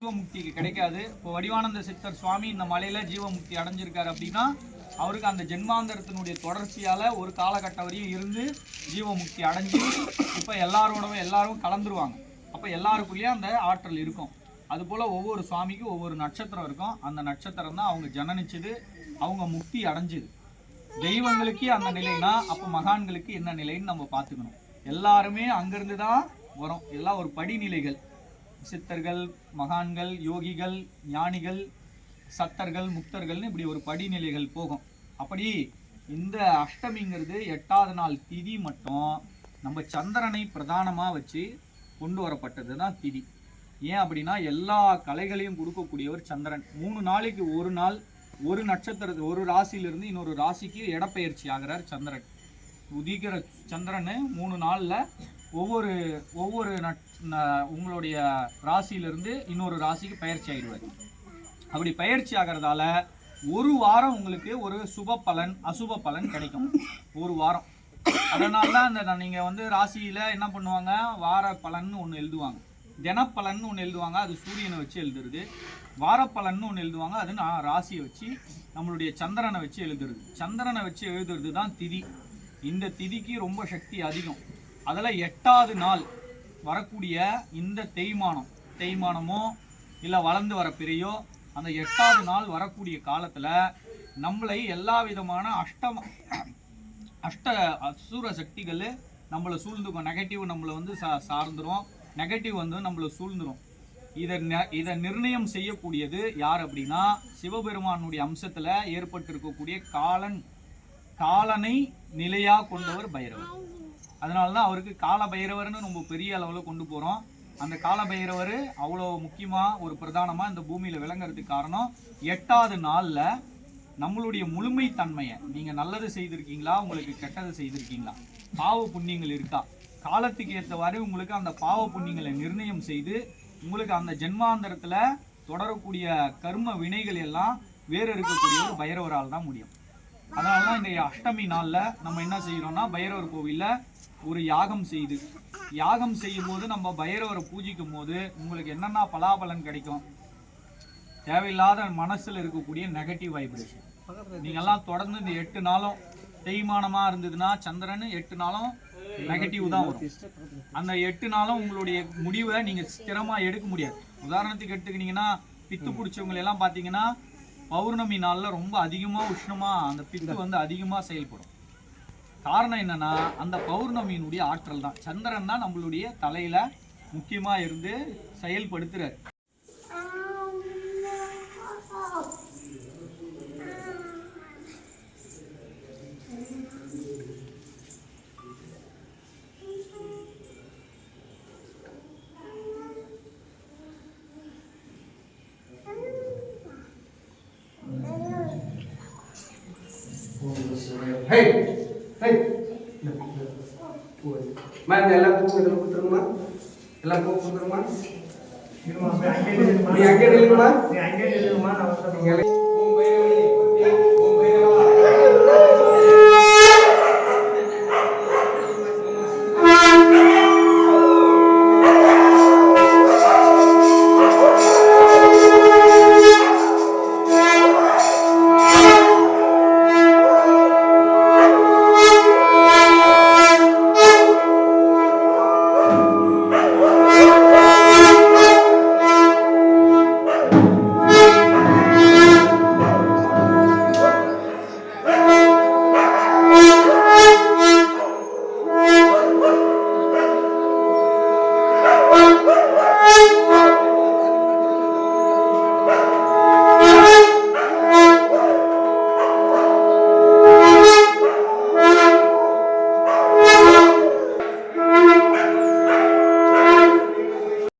ஜீவமுக்திக்கு கிடைக்காது. இப்போ வடிவானந்த சித்தர் சுவாமி இந்த மலையில ஜீவமுக்தி அடைஞ்சிருக்காரு அப்படின்னா அவருக்கு அந்த ஜென்மாந்தரத்தினுடைய தொடர்ச்சியால ஒரு காலகட்டம் வரையும் இருந்து ஜீவமுக்தி அடைஞ்சு இப்போ எல்லாரும் கலந்துருவாங்க. அப்போ எல்லாருக்குள்ளேயும் அந்த ஆற்றல் இருக்கும். அதுபோல் ஒவ்வொரு சுவாமிக்கும் ஒவ்வொரு நட்சத்திரம் இருக்கும். அந்த நட்சத்திரம் தான் அவங்க ஜனனிச்சது, அவங்க முக்தி அடைஞ்சுது. தெய்வங்களுக்கே அந்த நிலைனா அப்போ மகான்களுக்கு என்ன நிலைன்னு நம்ம பார்த்துக்கணும். எல்லாருமே அங்கிருந்து தான் வரும். எல்லாம் ஒரு படிநிலைகள். சித்தர்கள், மகான்கள், யோகிகள், ஞானிகள், சத்தர்கள், முக்தர்கள்னு இப்படி ஒரு படிநிலைகள் போகும். அப்படி இந்த அஷ்டமிங்கிறது 8வது நாள் திதி மட்டும் நம்ம சந்திரனை பிரதானமாக வச்சு கொண்டு வரப்பட்டது தான் திதி. ஏன் அப்படின்னா எல்லா கலைகளையும் கொடுக்கக்கூடியவர் சந்திரன். 3 நாளைக்கு ஒரு நாள் ஒரு நட்சத்திரத்து ஒரு ராசியிலிருந்து இன்னொரு ராசிக்கு இடப்பெயர்ச்சி ஆகிறார் சந்திரன். உதிக்கிற சந்திரன் 3 நாளில் ஒவ்வொரு உங்களுடைய ராசியிலிருந்து இன்னொரு ராசிக்கு பயிற்சி ஆகிடுவார். அப்படி பயிற்சி ஆகிறதால ஒரு வாரம் உங்களுக்கு ஒரு சுப பலன் அசுப பலன் கிடைக்கும். ஒரு வாரம். அதனால தான் நீங்கள் ராசியில் என்ன பண்ணுவாங்க, வார பலன் ஒன்று எழுதுவாங்க, தினப்பலன் ஒன்று எழுதுவாங்க, அது சூரியனை வச்சு எழுதுறது. வாரப்பலன் ஒன்று எழுதுவாங்க, அது ராசியை வச்சு நம்மளுடைய சந்திரனை வச்சு எழுதுறது. சந்திரனை வச்சு எழுதுறது தான் திதி. இந்த திதிக்கு ரொம்ப சக்தி அதிகம். அதில் 8வது நாள் வரக்கூடிய இந்த தேய்மானமோ இல்லை வளர்ந்து வர பிறையோ அந்த 8வது நாள் வரக்கூடிய காலத்தில் நம்மளை எல்லா விதமான அஷ்ட அசுர சக்திகள் நம்மளை சூழ்ந்துக்கும். நெகட்டிவ் நம்மளை சார்ந்துடும், நெகட்டிவ் நம்மளை சூழ்ந்துடும். இதை நிர்ணயம் செய்யக்கூடியது யார் அப்படின்னா சிவபெருமானுடைய அம்சத்தில் ஏற்பட்டிருக்கக்கூடிய காலனை நிலையாக கொண்டவர் பைரவர். அதனால தான் அவருக்கு கால பைரவர்னு ரொம்ப பெரிய அளவில் கொண்டு போகிறோம். அந்த கால பைரவர் அவ்வளோ முக்கியமாக ஒரு பிரதானமாக இந்த பூமியில் விளங்குறதுக்கு காரணம் 8வது நாளில் நம்மளுடைய முழுமைத்தன்மையை, நீங்கள் நல்லது செய்திருக்கீங்களா, உங்களுக்கு கெட்டது செய்திருக்கீங்களா, பாவ புண்ணியங்கள் இருக்கா, காலத்துக்கு ஏற்றவாறு உங்களுக்கு அந்த பாவ புண்ணியங்களை நிர்ணயம் செய்து உங்களுக்கு அந்த ஜென்மாந்தரத்தில் தொடரக்கூடிய கர்ம வினைகள் எல்லாம் வேறு இருக்கக்கூடிய ஒரு பைரவரால் தான் முடியும். அதனால தான் இந்த அஷ்டமி நாளில் நம்ம என்ன செய்கிறோம்னா பைரவர் கோவிலில் ஒரு யாகம் செய்யும் போது நம்ம பைரவரை பூஜிக்கும் போது உங்களுக்கு என்னென்ன பலாபலன் கிடைக்கும். தேவையில்லாத மனசில் இருக்கக்கூடிய நெகட்டிவ் வைப்ரேஷன் நீங்கள்லாம் தொடர்ந்து இந்த 8 நாளும் தேய்மானமாக இருந்ததுன்னா சந்திரன் 8 நாளும் நெகட்டிவ் தான் வரும். அந்த 8 நாளும் உங்களுடைய முடிவை நீங்கள் ஸ்திரமாக எடுக்க முடியாது. உதாரணத்துக்கு எடுத்துக்கிட்டிங்கன்னா பித்து பிடிச்சவங்க எல்லாம் பார்த்தீங்கன்னா பௌர்ணமி நாளில் ரொம்ப அதிகமாக உஷ்ணமாக அந்த பித்து அதிகமாக செயல்படும். காரணம் என்னன்னா அந்த பௌர்ணமியினுடைய ஆற்றல் தான். சந்திரன் தான் நம்மளுடைய தலையில முக்கியமா இருந்து செயல்படுத்துறாரு. எல்லாம் கொடுத்துருமா, எல்லாம் கொடுத்துருமா, நீ அங்கே நில்லுமா,